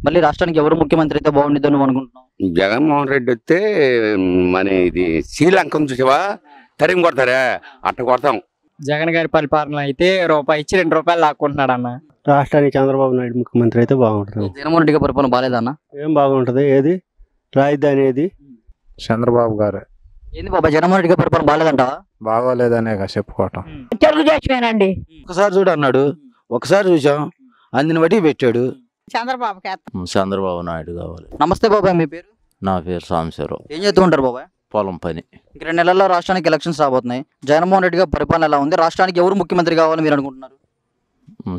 మళ్ళీ రాష్ట్రానికి ఎవరు ముఖ్యమంత్రి అయితే బాగుండిద్దని నువ్వు అనుకుంటున్నావు? జగన్మోహన్ రెడ్డి వస్తే మన ఇది శ్రీలంకను చూసావా తరిమి కొడతారా అట్ట కొడతాం. జగన్ గారి పరిపాలన అయితే రూపాయి ఇచ్చి 2 రూపాయలు లాక్కుంటున్నాడు అన్న. రాష్ట్రానికి చంద్రబాబు నాయుడు ముఖ్యమంత్రి అయితే బాగుంటుంది. జగన్మోహన్ రెడ్డి గారి పరిపాలన బాగాలేదన్న? ఏం బాగుంటది? ఏది రాజధాని ఏది? చంద్రబాబు గారు. ఏంది బాబా జగన్మోహన్ రెడ్డి గారి పరిపాలన బాగాలేదంటావా? బాగోలేదనే చెప్పుకోవటం. తెలుగుదేశమేనండి. ఒకసారి చూడు అన్నాడు, ఒకసారి చూసాం, అందిన బట్టి పెట్టాడు. చంద్రబాబుకి చంద్రబాబు నాయుడు కావాలి. నమస్తే బాబాయ్, మీ పేరు? నా పేరు సాంబశివరావు. ఏం చేస్తూ ఉంటారు బాబాయ్? పొలం పని. ఇంక 2 నెలల్లో రాష్ట్రానికి ఎలక్షన్స్ రాబోతున్నాయి. జగన్మోహన్ రెడ్డి గారి పరిపాలన ఎలా ఉంది? రాష్ట్రానికి ఎవరు ముఖ్యమంత్రి కావాలని మీరు అనుకుంటున్నారు?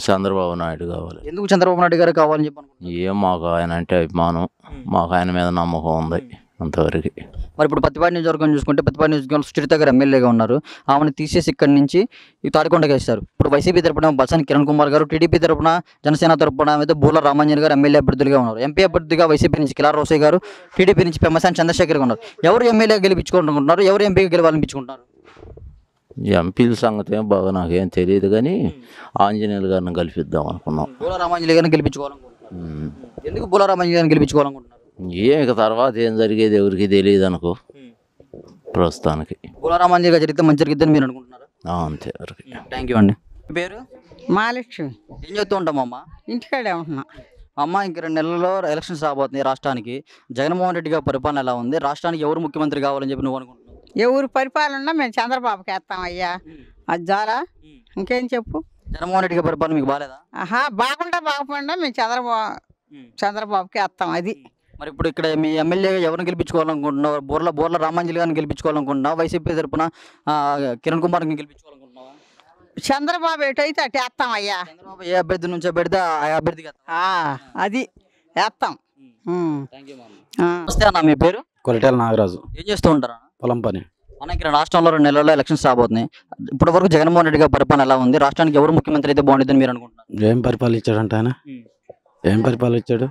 చంద్రబాబు నాయుడు కావాలి. ఎందుకు చంద్రబాబు నాయుడు గారు కావాలని చెప్పి అనుకుంటున్నారు? ఏం మాకు ఆయన అంటే అభిమానం, మాకు ఆయన మీద నమ్మకం ఉంది అంతవరకు. మరి ఇప్పుడు పత్తిపాటి నియోజకవర్గం చూసుకుంటే పత్తిపాటి నియోజకవర్గంలో సుచరిత గారు ఎమ్మెల్యేగా ఉన్నారు. ఆమెను తీసేసి ఇక్కడి నుంచి ఈ తాడికొండకి వేస్తారు. ఇప్పుడు వైసీపీ తరపున బల్సాని కిరణ్ కుమార్ గారు, టీడీపీ తరపున జనసేన తరపున అయితే బూల రామాంజన్ గారు ఎమ్మెల్యే అభ్యర్థులుగా ఉన్నారు. ఎంపీ అభ్యర్థిగా వైసీపీ నుంచి కిలార్ రోసయ్య గారు, టీడీపీ నుంచి పెమ్మసాని చంద్రశేఖర్ గారు ఉన్నారు. ఎవరు ఎమ్మెల్యే గెలిపించుకుంటున్నారు, ఎవరు ఎంపీగా గెలవాలనిపించుకుంటున్నారు? ఎంపీల సంగతి ఏం బాగా నాకేం తెలియదు కానీ ఆంజనేయులు గారిని గెలిపిద్దాం అనుకున్నాం. బూల రామాంజలి గారిని గెలిపించుకోవాలనుకుంటున్నారు. ఎందుకు బూల రామాంజలి గారిని గెలిపించుకోవాలనుకుంటున్నారు? ఇక తర్వాత ఏం జరిగేది ఎవరికి తెలియదు అనుకో ప్రస్తుతానికి. బూల రామాంజలి గారు జరిగితే మంచి జరిగిద్దని మీరు అనుకుంటున్నారు? అంతే వరకు. థ్యాంక్ యూ అండి. మీ పేరు? మహాలక్ష్మి. ఏం చెప్తూ ఉంటాం అమ్మ? ఇంటికాడే ఉంటున్నా. అమ్మ, ఇంక 2 నెలల్లో ఎలక్షన్స్ రాబోతున్నాయి రాష్ట్రానికి. జగన్మోహన్ రెడ్డి గారి పరిపాలన ఎలా ఉంది? రాష్ట్రానికి ఎవరు ముఖ్యమంత్రి కావాలని చెప్పి నువ్వు అనుకుంటున్నావు? ఎవరు పరిపాలన మేము చంద్రబాబుకి వేస్తాం అయ్యా. అది చాలా ఇంకేం చెప్పు. జగన్మోహన్ రెడ్డి గారి పరిపాలన మీకు బాగాలేదా? బాగుండా మేము చంద్రబాబుకి వేస్తాం. అది మరి ఇప్పుడు ఇక్కడ మీ ఎమ్మెల్యేగా ఎవరిని గెలిపించుకోవాలనుకుంటున్నావు? బోర్ల రామాంజలి గారిని గెలిపించుకోవాలనుకుంటున్నావు? వైసీపీ తరపున కిరణ్ కుమార్ని గెలిపించుకోవాలనుకుంటున్నావా? చంద్రబాబు ఎటైతే అటు వేస్తాం అయ్యా. చంద్రబాబు ఏ అభ్యర్థి నుంచో పెడితే ఆ అభ్యర్థికి అది వేస్తాం. నమస్తే అన్న, మీ పేరు? కొరటాల నాగరాజు. ఏం చేస్తూ ఉంటారా? పొలం పని. మన ఇక్కడ రాష్ట్రంలో 2 నెలల్లో ఎలక్షన్స్ రాబోతున్నాయి. ఇప్పటి వరకు జగన్మోహన్ రెడ్డి గారి పరిపాలన ఎలా ఉంది? రాష్ట్రానికి ఎవరు ముఖ్యమంత్రి అయితే బాగుంటుందని మీరు అనుకుంటున్నారు? ఏం పరిపాలించాడంట ఆయన? ఏం పరిపాలించాడు?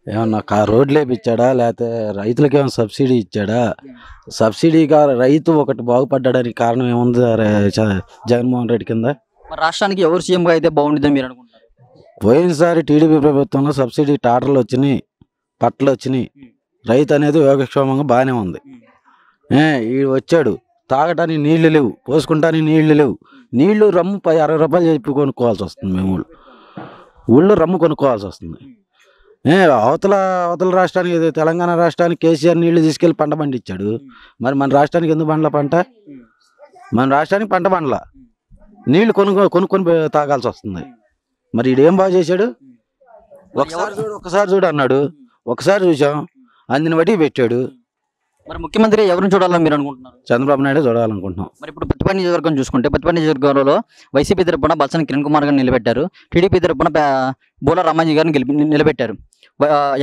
ఏమన్నా రోడ్లు వేపించాడా, లేకపోతే రైతులకి ఏమైనా సబ్సిడీ ఇచ్చాడా? సబ్సిడీగా రైతు ఒకటి బాగుపడ్డానికి కారణం ఏముంది జగన్మోహన్ రెడ్డి కింద? మరి రాష్ట్రానికి ఎవరు సీఎంగా అయితే బాగుంటుందని మీరు అనుకుంటున్నారు? పోయినసారి టీడీపీ ప్రభుత్వంలో సబ్సిడీ టాటర్లు వచ్చినాయి, పట్టలు వచ్చినాయి. రైతు అనేది యోగక్షేమంగా బాగానే ఉంది. ఈ వచ్చాడు, తాగటానికి నీళ్లు లేవు, పోసుకుంటానికి నీళ్లు లేవు. నీళ్లు రమ్ము 60 రూపాయలు చెప్పి కొనుక్కోవాల్సి వస్తుంది. మేము ఊళ్ళో రమ్ము కొనుక్కోవాల్సి వస్తుంది. అవతల రాష్ట్రానికి, తెలంగాణ రాష్ట్రానికి కేసీఆర్ నీళ్లు తీసుకెళ్లి పంట పండించాడు. మరి మన రాష్ట్రానికి ఎందుకు పండ్ల పంట? మన రాష్ట్రానికి పంట పండ్ల నీళ్లు కొనుక్కొని తాగాల్సి వస్తుంది. మరి ఈడేం బాగా చేశాడు? ఒకసారి చూడు అన్నాడు, ఒకసారి చూసాం, అందిన బట్టి పెట్టాడు. మరి ముఖ్యమంత్రి ఎవరిని చూడాలని మీరు అనుకుంటున్నారు? చంద్రబాబు నాయుడు చూడాలనుకుంటున్నాం. మరి ఇప్పుడు పత్తిపాటి నియోజకవర్గం చూసుకుంటే పత్తిపాటి నియోజకవర్గంలో వైసీపీ తరపున బల్సాని కిరణ్ కుమార్ గారిని నిలబెట్టారు. టీడీపీ తరపున బూల రామాంజీ గారిని నిలబెట్టారు.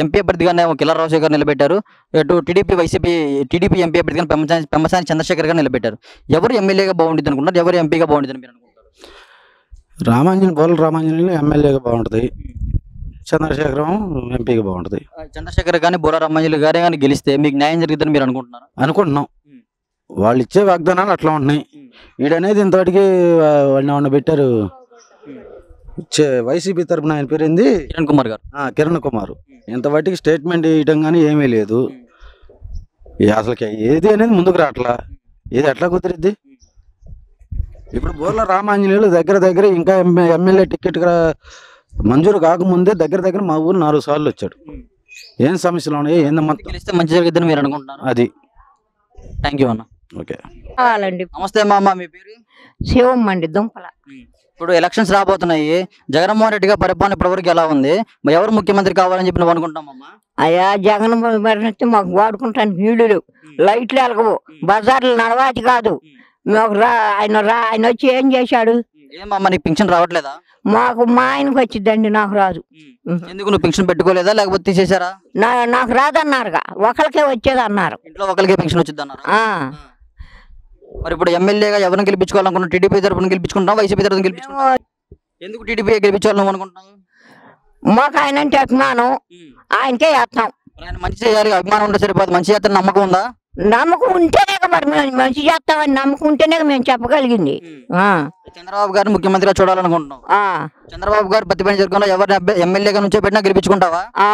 ఎంపీ అభ్యర్థిగానే కిలార్ రోసయ్య గారు నిలబెట్టారు. ఇటు టీడీపీ ఎంపీ అభ్యర్థిగా పెమ్మసాని చంద్రశేఖర్ గారు నిలబెట్టారు. ఎవరు ఎమ్మెల్యేగా బాగుంటుంది అనుకుంటున్నారు? ఎవరు ఎంపీగా బాగుంటుందని మీరు అనుకుంటారు? బోల రామాంజనేయులు ఎమ్మెల్యేగా బాగుంటుంది, చంద్రశేఖరం ఎంపీగా బాగుంటుంది. చంద్రశేఖర్ కానీ బూల రామాంజలి గారే కానీ గెలిస్తే మీకు న్యాయం జరుగుతుందని మీరు అనుకుంటున్నారు? అనుకుంటున్నాం. వాళ్ళు ఇచ్చే వాగ్దానాలు అట్లా ఉంటున్నాయి. ఈడనేది ఇంతటికి వాళ్ళని పెట్టారు. వైసీపీ తరపున ఆయన పేరుంది కిరణ్ కుమార్ గారు. కిరణ్ కుమార్ ఇంతవాటికి స్టేట్మెంట్ ఇవ్వటం కానీ ఏమీ లేదు. అసలుకి ఏది అనేది ముందుకు రావట్లా. ఏది ఎట్లా కుదిరిద్ది? ఇప్పుడు బోర్ల రామాంజనేయులు దగ్గర ఇంకా ఎమ్మెల్యే టికెట్ మంజూరు కాకముందే దగ్గర మా ఊరు 4 సార్లు వచ్చాడు. ఏం సమస్యలు ఉన్నాయి, ఏందమ్మా గెలిస్తే మంచి జరుగుతుందని మీరు అనుకుంటున్నారు? అది. థ్యాంక్ యూ అన్న. ఓకే. నమస్తే మామ, మీ పేరు? శివమ్మండి దుంపల. ఇప్పుడు ఎలక్షన్స్ రాబోతున్నాయి. జగన్మోహన్ రెడ్డి గారి పరిపాలన ఇప్పటివరకు ఎలా ఉంది? ఎవరు ముఖ్యమంత్రి కావాలని చెప్పి నువ్వు అనుకుంటామమ్మా? అయ్యా జగన్ మరణిస్తే మాకు వాడుకుంటానికి నీళ్లు లేవు, లైట్లు వెలగవు, బజార్లు నడవాటి కాదు. ఆయన వచ్చి ఏం చేశాడు? ఏమమ్మా నీకు పింఛన్ రావట్లేదా? మాకు మా ఆయనకు వచ్చిందండి, నాకు రాదు. ఎందుకు నువ్వు పింఛన్ పెట్టుకోలేదా లేకపోతే తీసేశారా? నాకు రాదన్నారుగా, ఒకరికే వచ్చేది అన్నారు. ఇంట్లో ఒకరికే పింఛన్ వచ్చింది అన్నారు. మరి ఇప్పుడు ఎమ్మెల్యేగా ఎవరిని గెలిపించుకోవాలనుకున్నా? టీడీపీ తరపున గెలిపించుకుంటున్నావు, వైసీపీ తరపున గెలిపించుకుంటున్నావు? ఎందుకు టీడీపీ గెలిపించాలని అనుకుంటున్నావు? మాకు ఆయన అంటే అభిమానం, ఆయనకే వేస్తాం. ఆయన మంచి చేయాలి, అభిమానం ఉంటే సరిపోదు. మంచి చేస్తాను నమ్మకం ఉందా? నమ్మకం ఉంటేనే మరి మేము మంచి చేస్తామని నమ్మకం ఉంటేనే మేము చెప్పగలిగింది. ఆ, చంద్రబాబు గారిని ముఖ్యమంత్రిగా చూడాలనుకుంటున్నాం. ఆ, చంద్రబాబు గారు ప్రతి నియోజకవర్గంలో ఎవరిని ఎమ్మెల్యేగా నుంచో పెట్టినా గెలిపించుకుంటావా? ఆ.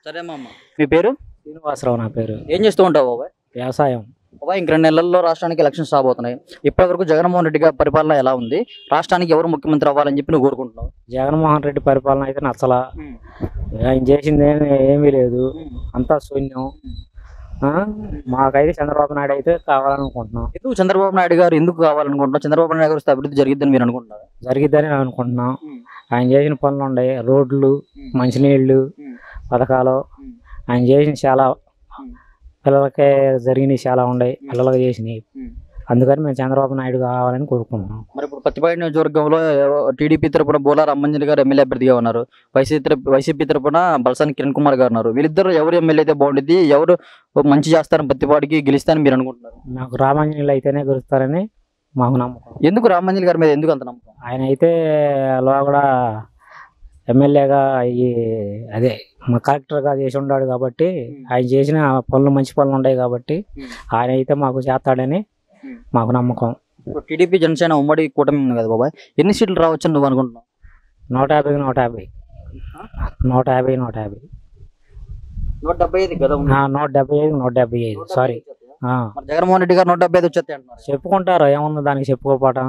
సరే మామ. మీ పేరు? శ్రీనివాసరావు నా పేరు. ఏం చేస్తూ ఉంటావు బాబాయ్? వ్యవసాయం. బాబాయ్, ఇంక 2 నెలల్లో రాష్ట్రానికి ఎలక్షన్స్ రాబోతున్నాయి. ఇప్పటివరకు జగన్మోహన్ రెడ్డి గారి పరిపాలన ఎలా ఉంది? రాష్ట్రానికి ఎవరు ముఖ్యమంత్రి అవ్వాలని చెప్పి నువ్వు కోరుకుంటున్నావు? జగన్మోహన్ రెడ్డి పరిపాలన అయితే నచ్చలా. ఆయన చేసింది ఏమీ లేదు, అంతా శూన్యం. మాకైతే చంద్రబాబు నాయుడు అయితే కావాలనుకుంటున్నాం. ఎందుకు చంద్రబాబు నాయుడు గారు ఎందుకు కావాలనుకుంటున్నాం? చంద్రబాబు నాయుడు గారు వస్తే అభివృద్ధి జరిగిద్దని మీరు అనుకుంటున్నారు? జరిగిద్దని నేను అనుకుంటున్నాం. ఆయన చేసిన పనులు ఉన్నాయి, రోడ్లు, మంచినీళ్ళు పథకాలు ఆయన చేసిన చాలా పిల్లలకే జరిగినవి చాలా ఉన్నాయి, పిల్లలకి చేసినవి. అందుకని మేము చంద్రబాబు నాయుడు కావాలని కోరుకుంటున్నాం. మరి ఇప్పుడు పత్తిపాటి నియోజకవర్గంలో టీడీపీ తరపున బోలా రామంజన్ గారు ఎమ్మెల్యే అభ్యర్థిగా ఉన్నారు. వైసీపీ తరపున బల్సాని కిరణ్ కుమార్ గారు ఉన్నారు. వీళ్ళిద్దరు ఎవరు ఎమ్మెల్యే అయితే బాగుంటుంది, ఎవరు మంచి చేస్తారని పత్తిపాటికి గెలుస్తారని మీరు అనుకుంటున్నారు? నాకు రామాంజనేయులు అయితేనే గెలుస్తారని మాకు నమ్మకం. ఎందుకు రామంజన్ గారి మీద ఎందుకు అంత నమ్మకం? ఆయన అయితే లోగడ ఎమ్మెల్యేగా అదే మా కలెక్టర్గా చేసి ఉన్నాడు కాబట్టి, ఆయన చేసిన పనులు మంచి పనులు ఉన్నాయి కాబట్టి ఆయన అయితే మాకు చేస్తాడని మాకు నమ్మకం. టీడీపీ జనసేన ఉమ్మడి కూటమి ఉంది కదా బాబాయ్, ఎన్ని సీట్లు రావచ్చని నువ్వు అనుకుంటున్నావు? 150 150 150 150 175 కదా? 175 175 సారీ. జగన్మోహన్ రెడ్డి గారు 175 వచ్చేస్తాయి అంటున్నారు. చెప్పుకుంటారు, ఏముంది దానికి చెప్పుకోపోవటం.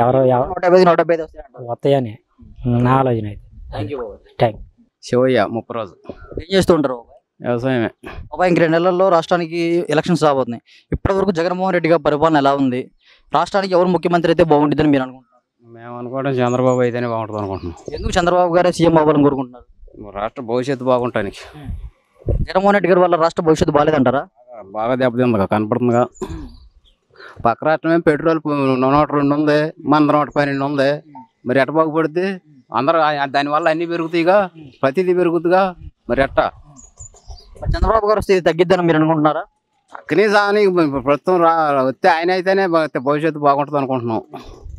ఎవరు 175 వస్తాయని నా ఆలోచన అయితే. Thank you. శివయ్య ముప్పరాజు. ఏం చేస్తూ ఉంటారు బాబాయ్? వ్యవసాయమే. బాబాయ్, ఇంక 2 నెలల్లో రాష్ట్రానికి ఎలక్షన్స్ రాబోతున్నాయి. ఇప్పటి వరకు జగన్మోహన్ రెడ్డి గారి పరిపాలన ఎలా ఉంది? రాష్ట్రానికి ఎవరు ముఖ్యమంత్రి అయితే బాగుంటుందని మీరు అనుకుంటున్నారు? మేము అనుకోవడం చంద్రబాబు అయితేనే బాగుంటుంది అనుకుంటున్నాం. ఎందుకు చంద్రబాబు గారే సీఎం అవ్వాలని కోరుకుంటున్నారు? రాష్ట్ర భవిష్యత్తు బాగుంటానికి. జగన్మోహన్ రెడ్డి గారి వల్ల రాష్ట్ర భవిష్యత్తు బాగాలేదంటారా? బాగా దెబ్బతిందిగా, కనపడుతుందిగా. పక్క రాష్ట్రమే పెట్రోల్ 102 ఉంది, మన 112 ఉంది. మరి ఎట్ట బాగుపడుద్ది? అందరూ దానివల్ల అన్నీ పెరుగుతాయిగా, ప్రతిదీ పెరుగుతుందిగా. మరి ఎట్టా చంద్రబాబు గారు వస్తే ఇది తగ్గిద్దని మీరు అనుకుంటున్నారా? అక్కనే సాని ప్రస్తుతం వస్తే ఆయన అయితేనే భవిష్యత్తు బాగుంటుంది అనుకుంటున్నాం.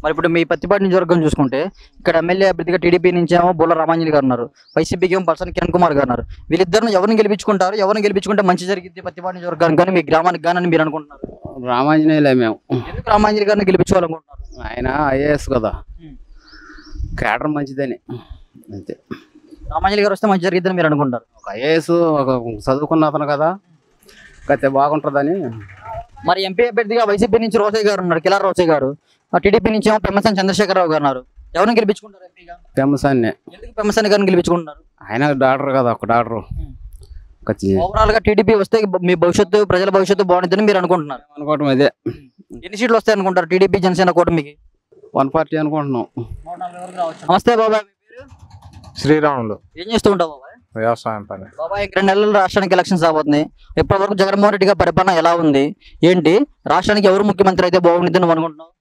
మరి ఇప్పుడు మీ పత్తిపాటి నియోజకవర్గం చూసుకుంటే ఇక్కడ ఎమ్మెల్యే అభ్యర్థిగా టీడీపీ నుంచి ఏమో బోలా రామాంజన్ గారు ఉన్నారు, వైసీపీకి ఏమో బల్సాని కిరణ్ కుమార్ గారు ఉన్నారు. వీళ్ళిద్దరు ఎవరిని గెలిపించుకుంటారు? ఎవరిని గెలిపించుకుంటే మంచి జరిగింది పత్తిపాటి నియోజకవర్గానికి కానీ మీ గ్రామానికి కానీ అని మీరు అనుకుంటున్నారు? రామాంజనేయులే మేము. ఎందుకు రామాంజన్ గారిని గెలిపించుకోవాలనుకుంటున్నారు? ఆయన ఐఏఎస్ కదా, కేడర్ మంచిదని అంతే. రామాంజన్ గారు వస్తే మంచి జరిగిద్దని మీరు అనుకుంటారు? ఒక ఐఏఎస్ ఒక చదువుకున్న అతను కదా, గతే బాగుంటుందని. మరి ఎంపీ అభ్యర్థిగా వైసీపీ నుంచి రోసయ్య గారు ఉన్నారు, కిలార్ రోసయ్య గారు. టీడీపీ నుంచి ఏమో పెమ్మసాని చంద్రశేఖరరావు గారు ఉన్నారు. ఎవరిని గెలిపించుకుంటారు ఎంపీగా? పెమ్మసాన్ని. ఎందుకు పెమ్మసాని గారిని గెలిపించుకుంటున్నారు? ఆయన డాక్టర్ కదా, ఒక డాక్టర్. ఓవరాల్ గా టీడీపీ వస్తే మీ భవిష్యత్తు, ప్రజల భవిష్యత్తు బాగుంటుందని మీరు అనుకుంటున్నారు? అనుకోవటం అదే. ఎన్ని సీట్లు వస్తాయి అనుకుంటారు టీడీపీ జనసేన కూటమికి? 140 అనుకుంటున్నాం. నమస్తే బాబాయ్, మీ పేరు? శ్రీరాములు. ఏం చేస్తూ ఉంటావు బాబాయ్? వ్యవసాయం పని. బాబాయ్, 2 నెలల్లో రాష్ట్రానికి ఎలక్షన్స్ రాబోతున్నాయి. ఇప్పటి వరకు జగన్మోహన్ రెడ్డి గారి పరిపాలన ఎలా ఉంది? ఏంటి రాష్ట్రానికి ఎవరు ముఖ్యమంత్రి అయితే బాగుంటుంది నువ్వు అనుకుంటున్నావు?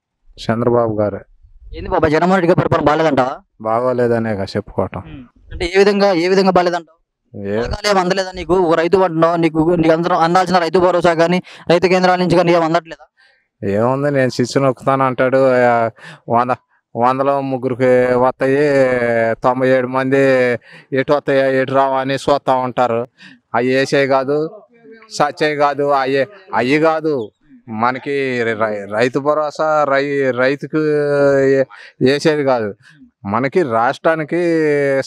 చంద్రబాబు గారు. ఏంది బాబాయ్, జగన్మోహన్ రెడ్డి గారి పరిపాలన బాగాలేదంటావా? బాగోలేదనే చెప్పుకోవటం. అంటే ఏ విధంగా బాగాలేదంటావు? పథకాలు ఏమి అందలేదా నీకు? ఒక రైతు అంటున్నావు, నీకు అందరూ అందాల్సిన రైతు భరోసా కానీ రైతు కేంద్రాల నుంచి కానీ ఏమి అందట్లేదా? ఏముంది, నేను శిక్షణ నొక్కుతాను అంటాడు. 100లో ముగ్గురికి వస్తాయి, 97 మంది ఎటు వస్తాయా ఎటు రావా అని చూస్తూ ఉంటారు. అవి వేసేవి కాదు, సచ్చేవి కాదు, అవి కాదు. మనకి రైతు భరోసా రైతుకు వేసేది కాదు. మనకి రాష్ట్రానికి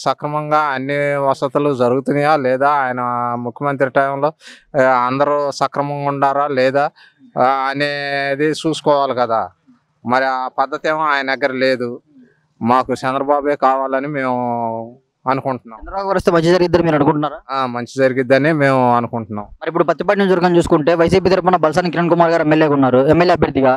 సక్రమంగా అన్ని వసతులు జరుగుతున్నాయా లేదా, ఆయన ముఖ్యమంత్రి టైంలో అందరూ సక్రమంగా ఉండారా లేదా అనేది చూసుకోవాలి కదా. మరి ఆ పద్ధతి ఏమో ఆయన దగ్గర లేదు. మాకు చంద్రబాబే కావాలని మేము అనుకుంటున్నాం. చంద్రబాబు వస్తే మంచి జరిగిద్దని మీరు అనుకుంటున్నారా? మంచి జరిగిద్దని మేము అనుకుంటున్నాం. మరి ఇప్పుడు పత్తిపాటి నియోజకవర్గం చూసుకుంటే వైసీపీ తరఫున బల్సాని కిరణ్ కుమార్ గారు ఎమ్మెల్యేగా ఉన్నారు, ఎమ్మెల్యే అభ్యర్థిగా.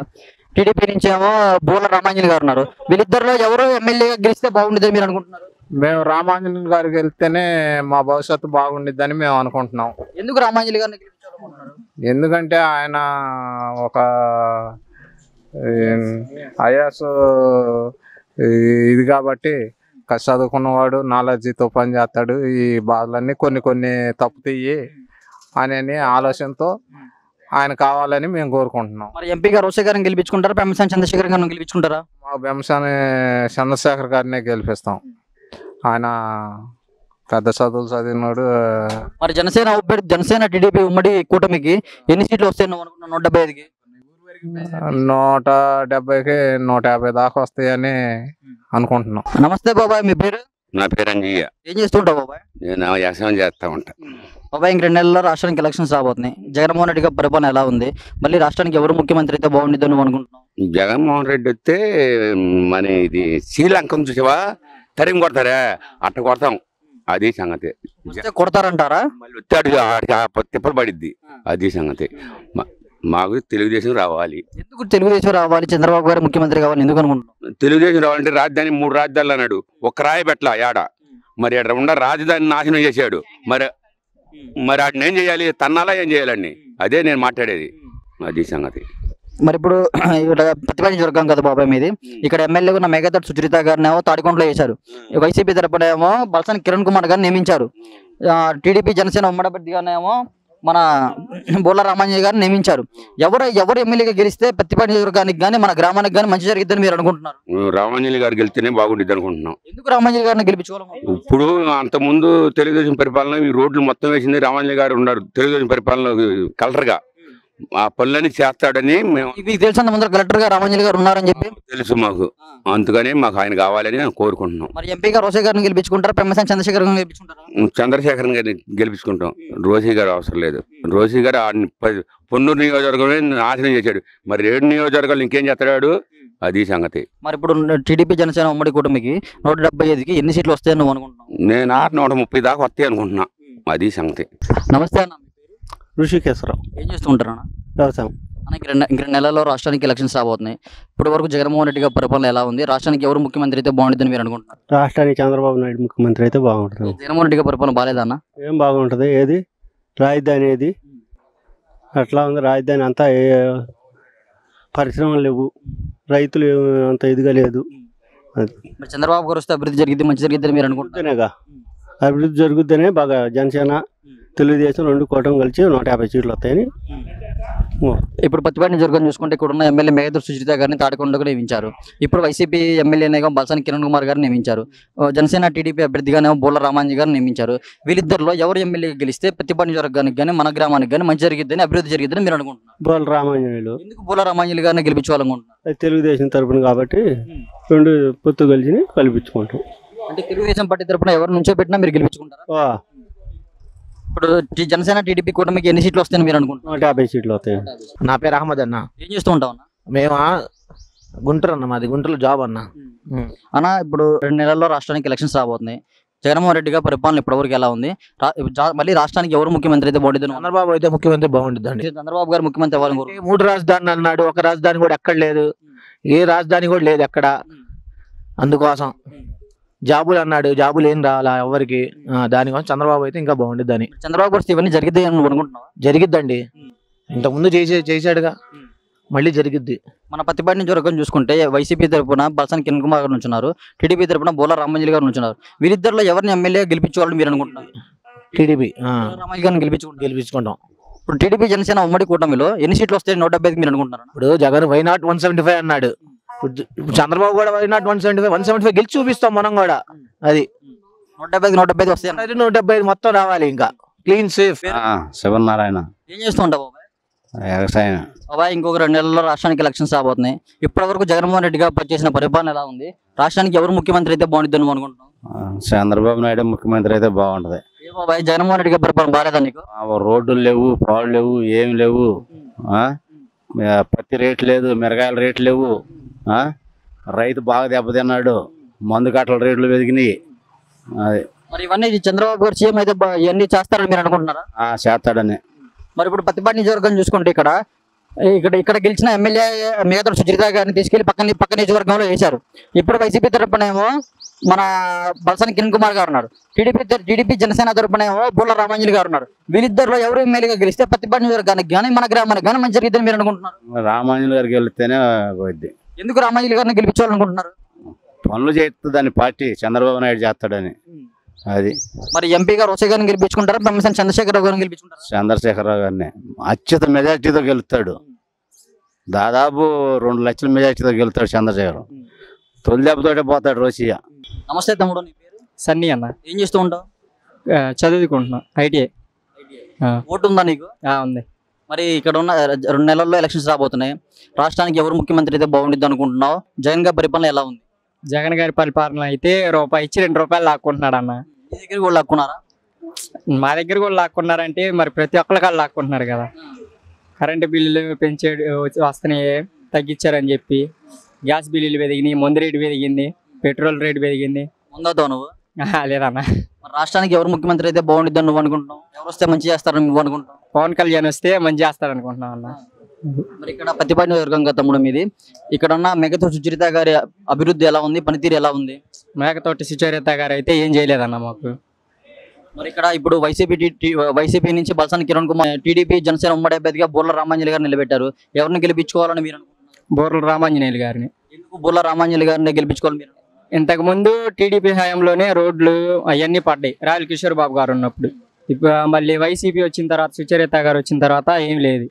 టీడీపీ నుంచి ఏమో బోలా రామాంజన్ గారు ఉన్నారు. వీళ్ళిద్దరిలో ఎవరు ఎమ్మెల్యేగా గెలిస్తే బాగుంటుందని మీరు అనుకుంటున్నారు? మేము రామాంజన్ గారికి వెళ్తేనే మా భవిష్యత్తు బాగుండిద్దని మేము అనుకుంటున్నాం. ఎందుకు రామాంజన్ గారిని గెలిపించాలనుకుంటున్నారు? ఎందుకంటే ఆయన ఒక ఐఏఎస్ ఇది కాబట్టి చదువుకున్నవాడు, నాలెడ్జ్తో పని చేస్తాడు. ఈ బాధలన్నీ కొన్ని తప్పుతాయి అనే ఆలోచనతో ఆయన కావాలని మేము కోరుకుంటున్నాం. మరి ఎంపీగా రోసయ్య గారిని గెలిపించుకుంటారా, పెమ్మసాని చంద్రశేఖర్ గారిని గెలిపించుకుంటారా? మా పెమ్మసాని చంద్రశేఖర్ గారినే గెలిపిస్తాం. ఆయన పెద్ద చదువులు చదివినాడు. మరి జనసేన టీడీపీ ఉమ్మడి కూటమికి ఎన్ని సీట్లు వస్తాయి నువ్వు అనుకున్నావు? 175కి 170కి 150 దాకా వస్తాయని అనుకుంటున్నాం. నమస్తే బాబాయ్, మీ పేరు? నా పేరు అంజయ్య. ఏం చేస్తుంటావు బాబాయ్? నేను వ్యవసాయం చేస్తా ఉంటా. బాబాయ్, ఇంక 2 నెలల్లో రాష్ట్రానికి ఎలక్షన్స్ రాబోతున్నాయి. జగన్మోహన్ రెడ్డి గారి పరిపాలన ఎలా ఉంది? మళ్ళీ రాష్ట్రానికి ఎవరు ముఖ్యమంత్రి అయితే బాగుండిద్దో నువ్వు అనుకుంటున్నావు? జగన్మోహన్ రెడ్డి వస్తే మన ఇది శ్రీలంకం చూసావా, తరిమి కొడతారా, అట్ట కొడతాం. అది సంగతి. వస్తే కొడతారంటారా? మళ్ళీ వస్తే తిప్పలు పడిద్ది. అది సంగతి. మాకు తెలుగుదేశం రావాలి. ఎందుకు తెలుగుదేశం రావాలి? చంద్రబాబు గారు ముఖ్యమంత్రి కావాలి ఎందుకు అనుకుంటున్నాం? తెలుగుదేశం రావాలంటే రాజధాని 3 రాజధానులు అన్నాడు, ఒక్క రాయి పెట్టలా ఏడ. మరి అక్కడ ఉన్న రాజధాని నాశనం చేశాడు. మరి వాటిని ఏం చేయాలి? తన్నాలా ఏం చేయాలండి? అదే నేను మాట్లాడేది. అది సంగతి. మరి ఇప్పుడు ఇక్కడ ప్రతిపాదన జరగం కదా బాబాయ్ మీది. ఇక్కడ ఎమ్మెల్యే ఉన్న మేఘాతోటి సుచరిత గారిని ఏమో తాడికొండలో వేశారు. వైసీపీ తరపున ఏమో బల్సాని కిరణ్ కుమార్ గారిని నియమించారు. టీడీపీ జనసేన ఉమ్మడి అభ్యర్థిగానేమో మన బోర్ల రామాంజయ్య గారిని నియమించారు. ఎవరు ఎమ్మెల్యేగా గెలిస్తే ప్రతిపాదన వర్గానికి కానీ మన గ్రామానికి కానీ మంచి జరిగిద్దని మీరు అనుకుంటున్నారు? రామాంజలి గారు గెలిస్తేనే బాగుంటుంది అనుకుంటున్నాం. ఎందుకు రామాంజలి గారిని గెలిపించుకోవాలి? ఇప్పుడు అంతకుముందు తెలుగుదేశం పరిపాలన ఈ రోడ్లు మొత్తం వేసింది రామాంజలి గారు ఉన్నారు. తెలుగుదేశం పరిపాలన కలెక్టర్గా ఆ పనులన్నీ చేస్తాడని మేము మీకు తెలిసిన ముందర కలెక్టర్ గా రామాంజలి గారు ఉన్నారని చెప్పి తెలుసు మాకు. అందుకని మాకు ఆయన కావాలని కోరుకుంటున్నాం. మరి ఎంపీగా రోసే గారిని గెలిపించుకుంటారా? పెమ్మసాని చంద్రశేఖర్ గారిని గెలిపించుకుంటారా? చంద్రశేఖర్ గారిని గెలిపించుకుంటాం. రోసీ గారు అవసరం లేదు. రోసీ గారు పొన్నూరు నియోజకవర్గం నాశనం చేశాడు. మరి 7 నియోజకవర్గాలు ఇంకేం చేస్తాడు? అది సంగతి. మరి ఇప్పుడు టీడీపీ జనసేన ఉమ్మడి కూటమికి 175కి ఎన్ని సీట్లు వస్తాయని నువ్వు అనుకుంటున్నావు? నేను 130 దాకా వస్తాయి అనుకుంటున్నా. అది సంగతి. నమస్తే అన్న, ఋషికేశ్వరరావు. ఏం చేస్తూ ఉంటారు అన్న? వ్యవసాయం. అన్న, ఇంక 2 నెలల్లో రాష్ట్రానికి ఎలక్షన్స్ రాబోతున్నాయి. ఇప్పటి వరకు జగన్మోహన్ రెడ్డి గారి పరిపాలన ఎలా ఉంది? రాష్ట్రానికి ఎవరు ముఖ్యమంత్రి అయితే బాగుంటుందని మీరు అనుకుంటున్నారు? రాష్ట్రానికి చంద్రబాబు నాయుడు ముఖ్యమంత్రి అయితే బాగుంటుంది. జగన్మోహన్ రెడ్డి గారి పరిపాలన బాగాలేదన్న? ఏం బాగుంటుంది? ఏది రాజధాని ఏది అట్లా ఉంది. రాజధాని అంతా పరిశ్రమలు లేవు, రైతులు అంత ఇదిగా లేదు. మరి చంద్రబాబు గారు వస్తే అభివృద్ధి జరిగింది, మంచి జరిగిద్దని మీరు అనుకుంటున్నారుగా? అభివృద్ధి జరుగుతూనే బాగా జనసేన తెలుగుదేశం 2 కూటమి కలిసి 150 సీట్లు వస్తాయని. ఇప్పుడు ప్రతిపాదన జరగని చూసుకుంటే ఇక్కడ ఉన్న ఎమ్మెల్యే మేఘాతోటి సుచరిత గారిని తాడికొండకు నియమించారు. ఇప్పుడు వైసీపీ ఎమ్మెల్యేనేగా బల్సాని కిరణ్ కుమార్ గారిని నియమించారు. జనసేన టీడీపీ అభ్యర్థిగానేమో బోర్ల రామాంజీ గారిని నియమించారు. వీళ్ళిద్దరిలో ఎవరు ఎమ్మెల్యే గెలిస్తే ప్రతిపాదన జరగడానికి కానీ మన గ్రామానికి కానీ మంచి జరిగిద్దని, అభివృద్ధి జరిగిద్దని మీరు అనుకుంటున్నారు? బోర్ల రామాంజనేయులు. ఎందుకు బోర్ల రామాంజలి గారిని గెలిపించుకోవాలనుకుంటున్నారు? తెలుగుదేశం తరపున కాబట్టి 2 పొత్తు కలిసి కల్పించుకుంటాం. అంటే తెలుగుదేశం పార్టీ తరపున ఎవరు నుంచో పెట్టినా మీరు గెలిపించుకుంటారా? ఇప్పుడు జనసేన టీడీపీ కూటమికి ఎన్ని సీట్లు వస్తాయని మీరు అనుకుంటున్నారు? 150 సీట్లు వస్తాయి. నా పేరు అహ్మద్ అన్న. ఏం చేస్తూ ఉంటావు అన్న? మేము గుంటూరు అన్న, మాది గుంటూరు జాబ్ అన్న. అన్న, ఇప్పుడు 2 నెలల్లో రాష్ట్రానికి ఎలక్షన్స్ రాబోతున్నాయి. జగన్మోహన్ రెడ్డి గారి పరిపాలన ఇప్పటివరకు ఎలా ఉంది? మళ్ళీ రాష్ట్రానికి ఎవరు ముఖ్యమంత్రి అయితే బాగుంటుంది? చంద్రబాబు అయితే ముఖ్యమంత్రి బాగుంటుందండి. చంద్రబాబు గారు ముఖ్యమంత్రి అవ్వాలని 3 రాజధానులు అన్నాడు, ఒక రాజధాని కూడా ఎక్కడ లేదు, ఏ రాజధాని కూడా లేదు ఎక్కడ. అందుకోసం జాబులు అన్నాడు, జాబులు ఏం రావాలా ఎవరికి, దానికోసం చంద్రబాబు అయితే ఇంకా బాగుంటుంది. చంద్రబాబు గారు ఇవన్నీ జరిగిద్ది అని అనుకుంటున్నావా? జరిగిద్దండి, ఇంతకుముందు చేశాడుగా, మళ్ళీ జరిగిద్ది. మన ప్రతిపాదన జరగని చూసుకుంటే వైసీపీ తరపున బల్సాని కిరణ్ కుమార్ గారు నుంచున్నారు, టీడీపీ తరపున బోర్ల రామాంజలి గారు నుంచున్నారు. వీరిద్దరిలో ఎవరిని ఎమ్మెల్యే గెలిపించుకోవాలని మీరు అనుకుంటున్నారు? టీడీపీ రామాంజలి గారిని గెలిపించుకుంటాం. ఇప్పుడు టీడీపీ జనసేన ఉమ్మడి కూటమిలో ఎన్ని సీట్లు వస్తాయి 175కి మీరు అనుకుంటున్నారు? ఇప్పుడు జగన్ వై నాట్ 175 అన్నాడు, ఇప్పుడు చంద్రబాబు కూడా వై నాట్ 175 గెలిచి చూపిస్తాం మనం కూడా. అది 175 వస్తాయి. 175 మొత్తం రావాలి, ఇంకా క్లీన్ సేఫ్. శివనారాయణ. ఏం చేస్తూ ఉంటావు బాబాయ్? వ్యవసాయం. బాబాయ్, ఇంకొక 2 నెలల్లో రాష్ట్రానికి ఎలక్షన్స్ రాబోతున్నాయి. ఇప్పటి వరకు జగన్మోహన్ రెడ్డి గారు చేసిన పరిపాలన ఎలా ఉంది? రాష్ట్రానికి ఎవరు ముఖ్యమంత్రి అయితే బాగుంటుంది నువ్వు అనుకుంటున్నావు? చంద్రబాబు నాయుడు ముఖ్యమంత్రి అయితే బాగుంటది. ఏ బాబాయ్, జగన్మోహన్ రెడ్డి గారి పరిపాలన బాగాలేదా నీకు? రోడ్లు లేవు, పాలు లేవు, ఏమి లేవు, పత్తి రేట్లు లేదు, మిరగాయల రేట్లు లేవు, రైతు బాగా దెబ్బతిన్నాడు, మందు కట్టల రేట్లు పెరిగినాయి. అది మరి ఇవన్నీ చంద్రబాబు గారు సీఎం అయితే ఇవన్నీ చేస్తారని మీరు అనుకుంటున్నారా? చేస్తాడని. మరి ఇప్పుడు ప్రతిపాదన నియోజకవర్గం చూసుకుంటే ఇక్కడ గెలిచిన ఎమ్మెల్యే మేఘాతోటి సుచరిత గారిని తీసుకెళ్లి పక్క నియోజకవర్గంలో వేశారు. ఇప్పుడు వైసీపీ తరపునేమో మన బల్సాని కిరణ్ కుమార్ గారు ఉన్నారు, టీడీపీ జనసేన తరపునేమో బోర్ల రామాంజలి గారు ఉన్నారు. వీళ్ళిద్దరిలో ఎవరు ఎమ్మెల్యేగా గెలిస్తే ప్రతిపాదన నియోజకవర్గానికి కానీ మన గ్రామానికి కానీ మంచి జరిగిద్దని మీరు అనుకుంటున్నారు? రామాంజలి గారికి వెళ్తేనే పోయింది. ఎందుకు రామాంజలి గారిని గెలిపించాలనుకుంటున్నారు? పనులు చేస్తుందని పార్టీ చంద్రబాబు నాయుడు చేస్తాడని. అది మరి ఎంపీగా రోసే గారిని గెలిపించుకుంటారా, పెమ్మసాని చంద్రశేఖరరావు గారిని గెలిపించుకుంటారా? చంద్రశేఖరరావు గారిని అత్యంత మెజార్టీతో గెలుస్తాడు. దాదాపు 2 లక్షల మెజార్టీతో గెలుస్తాడు చంద్రశేఖరం. తొలి దెబ్బతోటే పోతాడు రోసియా. నమస్తే తమ్ముడు, నీ పేరు? సన్నీ అన్న. ఏం చేస్తూ ఉంటావు? చదువుకుంటున్నాం ఐటీఐ. ఓటు ఉందా నీకు? ఉంది. మరి ఇక్కడ ఉన్న 2 నెలల్లో ఎలక్షన్స్ రాబోతున్నాయి. రాష్ట్రానికి ఎవరు ముఖ్యమంత్రి అయితే బాగుండిద్ది అనుకుంటున్నావు? జగన్ గారి పరిపాలన ఎలా ఉంది? జగన్ గారి పరిపాలన అయితే రూపాయి ఇచ్చి 2 రూపాయలు లాక్కుంటున్నాడు అన్న. మీ దగ్గర కూడా లాక్కున్నారా? మా దగ్గర కూడా లాక్కున్నారంటే మరి ప్రతి ఒక్కరికాళ్ళు లాక్కుంటున్నారు కదా. కరెంటు బిల్లులు వస్తున్నాయి, తగ్గించారని చెప్పి గ్యాస్ బిల్లులు పెరిగినాయి, మందు రేటు పెరిగింది, పెట్రోల్ రేటు పెరిగింది. ఉందా నువ్వు? లేదన్నా. మరి రాష్ట్రానికి ఎవరు ముఖ్యమంత్రి అయితే బాగుండిద్ది నువ్వు అనుకుంటున్నావు? ఎవరు వస్తే మంచి చేస్తారని నువ్వు అనుకుంటున్నావు? పవన్ కళ్యాణ్ వస్తే మంచి చేస్తారు అనుకుంటున్నాం అన్న. మరి ఇక్కడ పత్తిపాటి వర్గంగా తమ్ముడు మీది, ఇక్కడ ఉన్న మేకతోటి సుచరిత గారి అభివృద్ధి ఎలా ఉంది, పనితీరు ఎలా ఉంది? మేకతోటి సుచరిత గారు అయితే ఏం చేయలేదన్న మాకు. మరి ఇక్కడ ఇప్పుడు వైసీపీ నుంచి బల్సాని కిరణ్ కుమార్, టీడీపీ జనసేన ఉమ్మడి అభ్యర్థిగా బూర్ల రామాంజలి గారిని నిలబెట్టారు. ఎవరిని గెలిపించుకోవాలని మీరు అనుకుంటున్నారు? బూర్ల రామాంజనేయులు గారిని. ఎందుకు బూర్ల రామాంజలి గారిని గెలిపించుకోవాలి మీరు? ఇంతకు ముందు టీడీపీ హయాంలోనే రోడ్లు అవన్నీ పడ్డాయి రాయల్ కిషోర్ బాబు గారు ఉన్నప్పుడు. ఇప్పుడు మళ్ళీ వైసీపీ వచ్చిన తర్వాత, సుచరిత గారు వచ్చిన తర్వాత ఏం లేదు.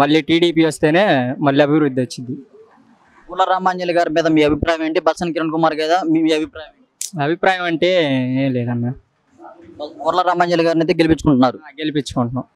మళ్ళీ టీడీపీ వస్తేనే మళ్ళీ అభివృద్ధి వచ్చింది. బూర్ల రామాంజలి గారి మీద మీ అభిప్రాయం ఏంటి? బల్సాని కిరణ్ కుమార్ కదా మీ అభిప్రాయం ఏంటి? అభిప్రాయం అంటే ఏం లేదన్న. బూర్ల రామాంజలి గారిని అయితే గెలిపించుకుంటున్నారు. గెలిపించుకుంటున్నాం.